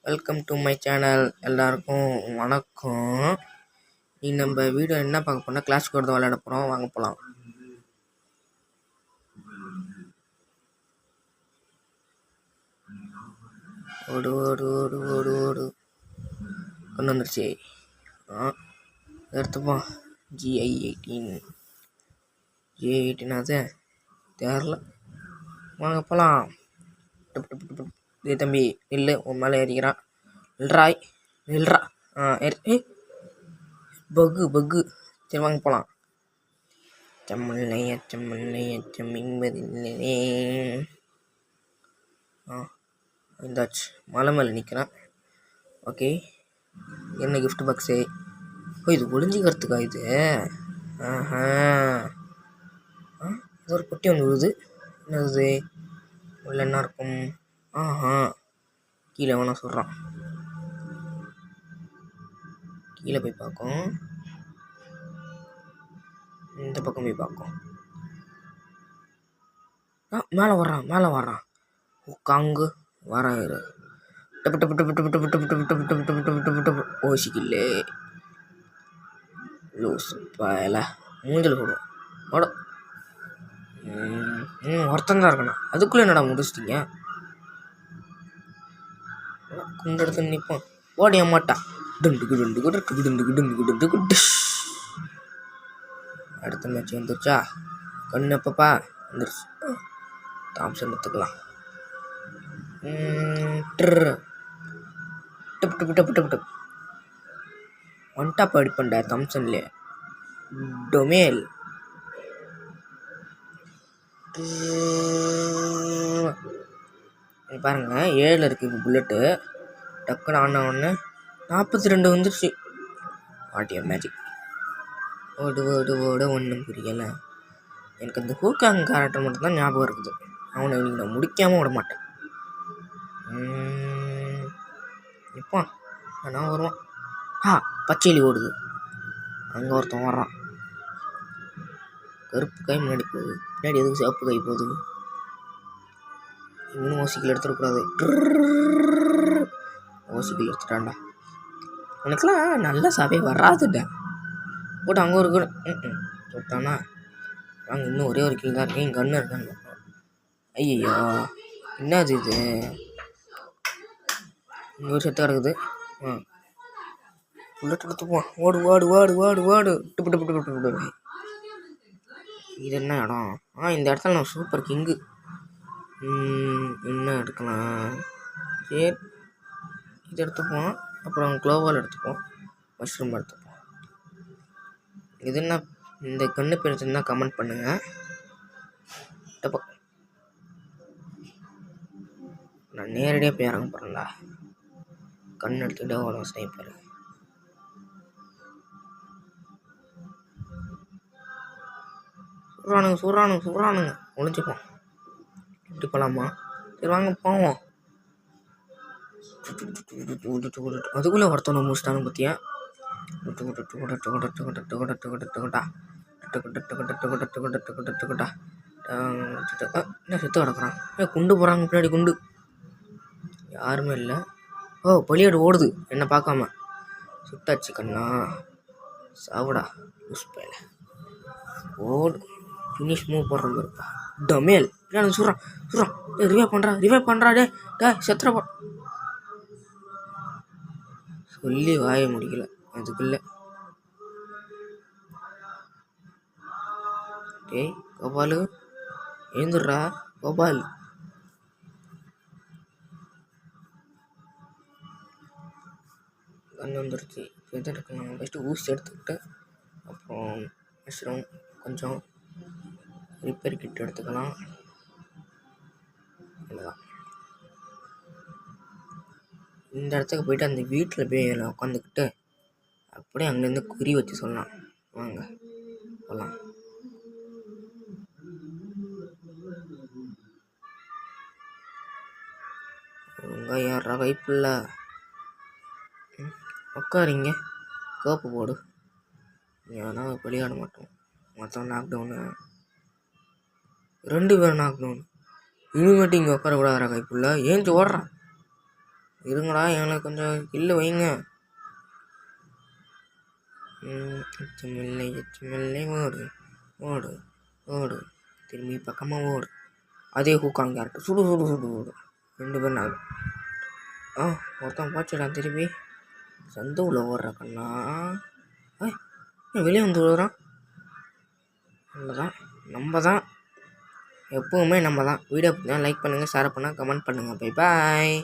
Welcome to my channel. எல்லாருக்கும் வணக்கம். நீ நம்ம வீடியோ என்ன பார்க்க போனால் கிளாஸ் கொடுத்து விளையாட போகிறோம். வாங்க போகலாம். ஓடு ஓடு ஓடு ஓடு ஓடு கொண்டு வந்துருச்சு. எடுத்துப்போம். G18 அது தெரில. வாங்க போகலாம். இது தம்பி நில்லு, உன் மேலே ஏறிக்கிறான். நில்றா. பக்கு. சரி வாங்க போகலாம். அச்சமில்லை என்பதில்லை. இந்தாச்சு, மலை மேலே நிற்கிறான். ஓகே, என்ன கிஃப்ட் பாக்ஸு? இது ஒளிஞ்சிக்கிறதுக்கா இது? இது ஒரு பொட்டி ஒன்று விழுது. என்னது உள்ள என்ன இருக்கும்? கீழே வேணா சொல்கிறான். கீழே போய் பார்க்கும். இந்த பக்கம் போய் பார்க்கும். மேலே வர்றான். உட்காங்கு வரான். ஓசிக்கலே லூஸ் பயல மூஞ்சல் போடுவோம். ஒருத்தன் தான் இருக்கணும். அதுக்குள்ளே என்னடா முடிச்சிட்டிங்க? குண்டு எடுத்து நிற்போம். ஓடிய மாட்டான். அடுத்த மேட்ச் வந்துருச்சா? கண்ணு எப்பப்பா வந்துருச்சு. தாம்சன் எடுத்துக்கலாம். One tap அடிப்பண்டா தாம்சன்ல. டொமேல் பாருங்க, 7 இருக்கு இப்போ புல்லட்டு. டக்குன்னு ஆன ஒன்று 42 வந்துருச்சு. ஆட்டிய மேஜிக். ஓடு ஒன்றும் புரியலை. எனக்கு அந்த ஹூக்காங் கேரக்டர் மட்டும் தான் ஞாபகம் இருக்குது. அவனை இன்னைக்கு நான் முடிக்காமல் விட மாட்டேன். இப்போ நான் வருவான். பச்சைலி ஓடுது. அங்கே ஒருத்தன் வர்றான். கருப்பு கை முன்னாடி போகுது. பின்னாடி எதுக்கு சிவப்பு கை போகுது? இன்னும் ஓசிக்கல் எடுத்துடக்கூடாது. ஓசிக்கல் எடுத்துட்டான்டா. உனக்குலாம் நல்ல சபை வராதுடா. போட்டு அங்கே ஒரு சொல்லிட்டானா? வாங்க, இன்னும் ஒரே ஒரு கில் தான் இருக்கேன். இங்கே கண்ணு இருக்கான்னு. ஐயோ, என்னது இது? இங்கே ஒரு செத்து கிடக்குது. புல்லட் எடுத்துப்போம். ஓடு. டிப்பு. இது என்ன இடம்? இந்த இடத்துல நான் சூப்பர் கிங்கு. என்ன எடுக்கலாம்? சரி, இது எடுத்துப்போம். அப்புறம் க்ளோவால் எடுத்துப்போம். மஷ்ரூம் எடுத்துப்போம். இது என்ன? இந்த கண்ணு பேர் தான் கமெண்ட் பண்ணுங்க. நான் நேரடியாக போய் இறங்க போகிறேன்டா. கண் எடுத்துக்கிட்டே வரும் ஸ்னைப்பர். சுடுறானுங்க. ஒளிஞ்சுப்போம். இப்படி போகலாமா? சரி வாங்க போவோம். அதுக்குள்ளே ஒருத்தவனை முடிச்சிட்டானு பார்த்தியா? என்ன செத்து கிடக்குறான்? குண்டு போகிறாங்க பின்னாடி. குண்டு யாருமே இல்லை. பலியாடு ஓடுது என்ன பார்க்காம. சுட்டாச்சு கண்ணா. சாவுடா யூஸ் பேல. ஓடு. ஃபினிஷ் மூவ் போடுறது இருப்பா. டொமேல் சுடுறான். ரிவைவ் பண்ணுறா. டே செத்துற சொல்லி வாய முடிக்கல அதுக்குள்ள. டேய் கோபாலு, எழுந்துடுறா கோபால். கண்ணு வந்துருச்சு. எது எடுக்கலாம்? ஃபஸ்ட்டு ஊசி எடுத்துக்கிட்டு அப்புறம் மஷ்ரூம், கொஞ்சம் ரிப்பேர் கிட் எடுத்துக்கலாம். அவ்வளோதான். இந்த இடத்துக்கு போயிட்டு அந்த வீட்டில் போய் உட்காந்துக்கிட்டு அப்படியே அங்கேருந்து குறி வச்சு சொல்லலாம். வாங்க போகலாம். உங்க யாரா கைப்பில்ல உட்காரிங்க. கோப்பு போடு. ஏன்னா வெளியாட மாட்டோம். மொத்தம் லாக்டவுனு. 2 பேர் லாக்டவுன். இனிமேட்டு இங்கே உட்காரக்கூடாதா கைப்புள்ள? ஏஞ்சி ஓடுறான். இருங்கடா எங்களுக்கு கொஞ்சம் கில்லு வைங்க. எச்சமில்லை ஓடு ஓடு ஓடு திரும்பி பக்கமாக ஓடு. அதே ஹூக்காங்க கேரக்டர் சுடு சுடு சுடு ஓடு 2 பேர் நான் ஒருத்தன் போச்சுடா திரும்பி சந்துவில் ஓடுற கண்ணா. வெளியே வந்து விழுறான். அவ்வளோதான் நம்ம தான் எப்போவுமே நம்ம தான். வீடியோ லைக் பண்ணுங்கள், ஷேர் பண்ணுங்கள், கமெண்ட் பண்ணுங்கள். Bye bye.